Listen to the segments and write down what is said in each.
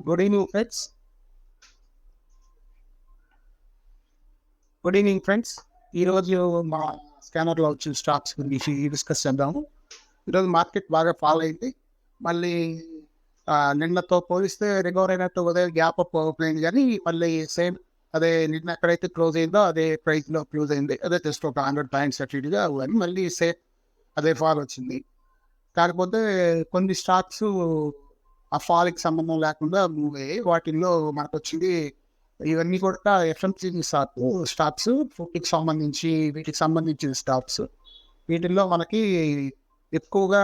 Good evening friends. ఈరోజు మా స్కానర్లో వచ్చిన స్టాక్స్ గురించి డిస్కస్ చేద్దాము. ఈరోజు మార్కెట్ బాగా ఫాల్ అయింది. మళ్ళీ నిన్నతో పోలిస్తే రికవర్ అయినట్టు ఉదయం గ్యాప్ అప్ అయింది, కానీ మళ్ళీ సేమ్ అదే నిన్న ఎక్కడైతే క్లోజ్ అయిందో అదే ప్రైస్లో క్లోజ్ అయింది. అదే జస్ట్ ఒక 100 పాయింట్స్ అట్లా అని మళ్ళీ సేమ్ అదే ఫాల్ వచ్చింది. కాకపోతే కొన్ని స్టాక్స్ ఆ ఫాల్కి సంబంధం లేకుండా మూవ్ అయ్యాయి. వాటిల్లో మనకు వచ్చింది ఇవన్నీ కూడా ఎఫ్ఎంసీజీ స్టాక్స్, ఫుడ్కి సంబంధించి వీటికి సంబంధించిన స్టాక్స్. వీటిల్లో మనకి ఎక్కువగా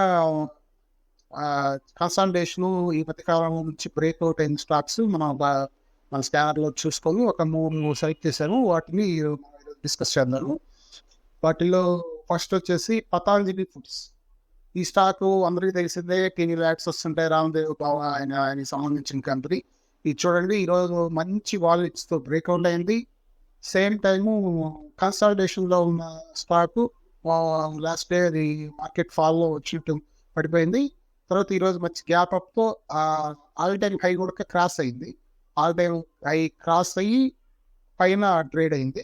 కన్సల్టేషను ఈ మధ్యకాలం నుంచి బ్రేక్అవుట్ అయిన స్టాక్స్ మన స్కానర్లో చూసుకొని ఒక 3 సెలెక్ట్ చేశాను. వాటిని డిస్కస్ చేద్దాము. వాటిల్లో ఫస్ట్ వచ్చేసి పతాంజలి ఫుడ్స్. ఈ స్టాక్ అందరికీ తెలిసిందే, కెనీ ల్యాక్స్ వస్తుంటాయి. రామ్దేవ్ బాబా ఆయనకి సంబంధించిన కంపెనీ. ఇది చూడండి, ఈరోజు మంచి వాల్యూమ్స్తో బ్రేక్అవుట్ అయింది. సేమ్ టైము కన్సల్టేషన్లో ఉన్న స్టాక్ లాస్ట్ డే అది మార్కెట్ ఫాల్లో వచ్చినట్టు పడిపోయింది. తర్వాత ఈరోజు మంచి గ్యాప్ అప్తో ఆల్ టైమ్ హై కూడా క్రాస్ అయింది. ఆల్ టైమ్ హై క్రాస్ అయ్యి పైన ట్రేడ్ అయింది.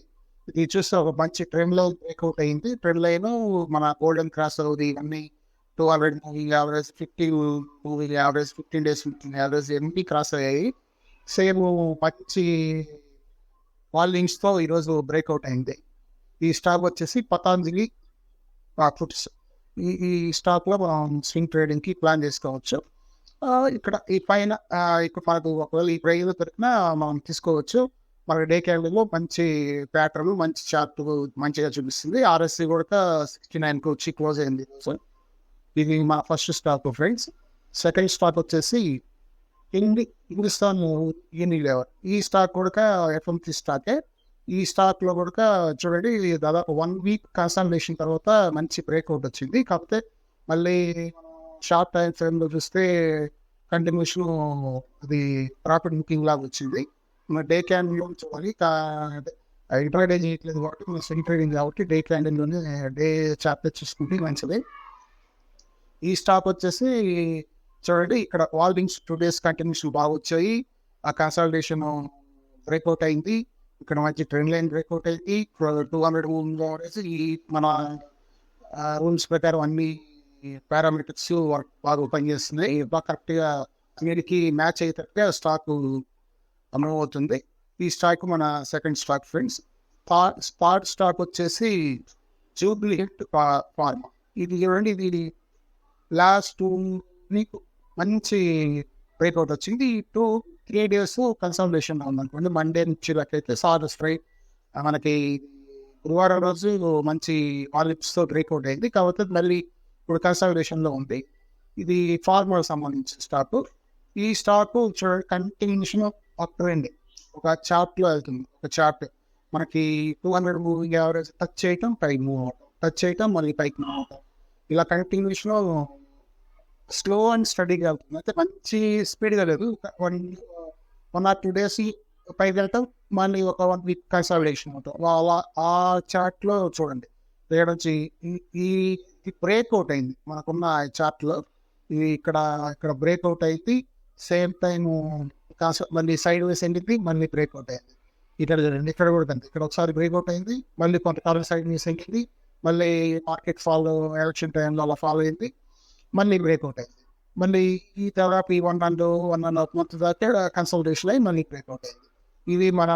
ఇది చూస్తే ఒక మంచి ట్రెండ్ లైన్ బ్రేక్అవుట్ అయింది. ట్రెండ్ లైన్ మన గోల్డెన్ క్రాస్ అవుతుంది. ఇవన్నీ 200 moving average, 50 moving average, 15 days moving average ఎన్ని క్రాస్ అయ్యాయి. సేమ్ మంచి వాల్యూమ్స్తో ఈరోజు బ్రేక్అవుట్ అయింది. ఈ స్టాక్ వచ్చేసి పతాంజలి ఫుడ్స్. ఈ స్టాక్లో మనం స్వింగ్ ట్రేడింగ్కి ప్లాన్ చేసుకోవచ్చు. ఇక్కడ ఈ పైన ఇక్కడ మనకు ఒకవేళ ఈ ప్రైజ్లో దొరికినా మనం తీసుకోవచ్చు. మన డే క్యాండిల్లో మంచి ప్యాటర్న్, మంచి చార్ట్ మంచిగా చూపిస్తుంది. ఆర్ఎస్సి కూడా 69కి వచ్చి క్లోజ్ అయింది. సో ఇది మా first stock friends. Second stock వచ్చేసి హిందుస్థాన్ యూనిలీవర్. ఈ స్టాక్ కూడా ఎఫ్ఎంసీ స్టాకే. ఈ స్టాక్లో కూడా చూడండి, దాదాపు 1 week కన్సల్టేషన్ తర్వాత మంచి బ్రేక్అవుట్ వచ్చింది. కాకపోతే మళ్ళీ షార్ట్ టైం ఫ్రేమ్లో చూస్తే కంటిన్యూషన్ అది ప్రాఫిట్ బుకింగ్ లాగా వచ్చింది. మన డే క్యాండిల్లో చూడాలి. ఇంట్రాడే చేయట్లేదు కాబట్టి మన స్వింగ్ ట్రేడింగ్ కాబట్టి డే క్యాండిల్లోనే డే చార్ట్ చూసుకుంటే మంచిది. ఈ స్టాక్ వచ్చేసి చూడండి, ఇక్కడ వాల్యూమ్స్ 2 days కంటిన్యూషన్ బాగా వచ్చాయి. ఆ కన్సల్టేషన్ బ్రేక్అవుట్ అయింది. ఇక్కడ మంచి ట్రెండ్ లైన్ బ్రేక్అవుట్ అయింది. 200 మూవింగ్ యావరేజ్. ఈ మన రూల్స్ ప్రకారం అన్ని పారామీటర్స్ బాగా పనిచేస్తున్నాయి. బాగా కరెక్ట్గా వీరికి మ్యాచ్ అయ్యేటట్టుగా స్టాక్ అమలవుతుంది. ఈ స్టాక్ మన second stock friends. Spot stock వచ్చేసి జూబ్లియంట్ ఫార్మా. ఇది చూడండి, ఇది లాస్ట్ వీక్ మంచి బ్రేక్అవుట్ వచ్చింది. 2-3 days కన్సల్టేషన్ ఉందనుకోండి. మండే నుంచి అయితే సారీ మనకి గురువారం రోజు మంచి వాల్యూమ్స్తో బ్రేక్అవుట్ అయింది. కాబట్టి మళ్ళీ ఇప్పుడు కన్సల్టేషన్లో ఉంది. ఇది ఫార్మర్ సంబంధించిన స్టాక్. ఈ స్టాక్ కంటిన్యూషన్ ట్రెండ్ ఒక చార్ట్లో వెళ్తుంది. ఒక చార్ట్ మనకి 200 మూవింగ్ యావరేజ్ టచ్ చేయటం, పైకి మూవ్ అవటం, టచ్ చేయటం, మళ్ళీ పైకి మూవ్ అవటం, ఇలా కంటిన్యూషన్ స్లో అండ్ స్టడీగా వెళ్తుంది. అయితే మంచి స్పీడ్గా లేదు. 1 or 2 days పైకి వెళ్తాం, మళ్ళీ ఒక 1 week కన్సల్టేషన్ అవుతాం. ఆ చార్ట్లో చూడండి, ఇక్కడ నుంచి ఈ బ్రేక్అవుట్ అయింది. మనకున్న చార్ట్లో ఇది ఇక్కడ బ్రేక్అవుట్ అయింది. సేమ్ టైం మళ్ళీ సైడ్ వేస్ వెళ్ళింది, మళ్ళీ బ్రేక్అవుట్ అయింది. ఇక్కడ చూడండి, ఇక్కడ కూడా కంటే ఇక్కడ ఒకసారి బ్రేక్అవుట్ అయింది, మళ్ళీ కొంతకాలం సైడ్ వేస్ వెళ్ళింది, మళ్ళీ మార్కెట్ ఫాల్ ఎలక్షన్ టైంలో అలా ఫాలో అయింది, మళ్ళీ బ్రేక్అవుట్ అయింది. మళ్ళీ ఈ తర్వాత ఈ 1.5 months దాకా కన్సల్టేషన్ అయ్యి మళ్ళీ బ్రేక్అవుట్ అయింది. ఇది మన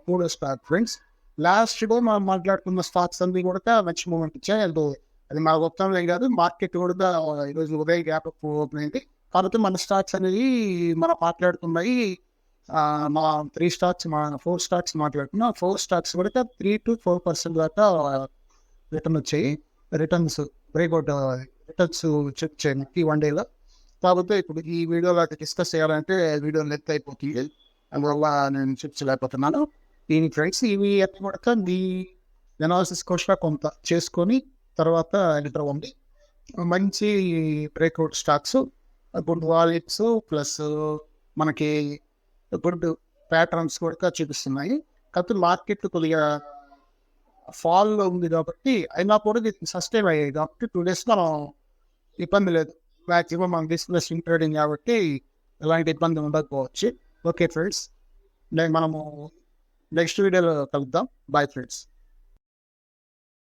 3వ స్టాక్ ఫ్రెండ్స్. లాస్ట్గా మనం మాట్లాడుకున్న స్టాక్స్ అన్ని కూడా మంచి మూమెంట్ ఇచ్చాయి. అది మా గొప్పంలో కాదు, మార్కెట్ కూడా ఈరోజు ఉదయం గ్యాప్ ఓపెన్ అయింది. కాబట్టి మన స్టాక్స్ అనేవి మనం మాట్లాడుకున్నాయి. మా 3 స్టాక్స్, మన 4 స్టాక్స్ మాట్లాడుకున్నాం. 4 స్టాక్స్ కూడా 3 to 4% దాకా రిటర్న్ వచ్చాయి. రిటర్న్స్ బ్రేక్అవుట్ రిటర్న్స్ చెక్ చేయండి 1 day. కాకపోతే ఇప్పుడు ఈ వీడియోలో డిస్కస్ చేయాలంటే వీడియో లెంత్ అయిపోతుంది, అందువల్ల నేను చెప్పలేకపోతున్నాను. దీని ఫ్రెండ్స్ ఇవి అన్నీ కూడా మీ అనాలిసిస్ కూడా కొంత చేసుకొని తర్వాత ఎంటర్ అవ్వండి. మంచి breakout stocks, good volumes plus మనకి గుడ్ ప్యాటర్న్స్ కూడా చూపిస్తున్నాయి. కాకపోతే మార్కెట్ కొద్దిగా ఫాల్లో ఉంది కాబట్టి అయినా కూడా ఇది సస్టైన్ అయ్యాయి కాబట్టి 2 days మనం ఇబ్బంది లేదు. మ్యాక్సిమం మనం తీసుకున్న స్వింగ్ ట్రేడింగ్ కాబట్టి ఎలాంటి ఇబ్బంది ఉండకపోవచ్చు. ఓకే ఫ్రెండ్స్, మనము నెక్స్ట్ వీడియోలో కలుద్దాం. Bye friends.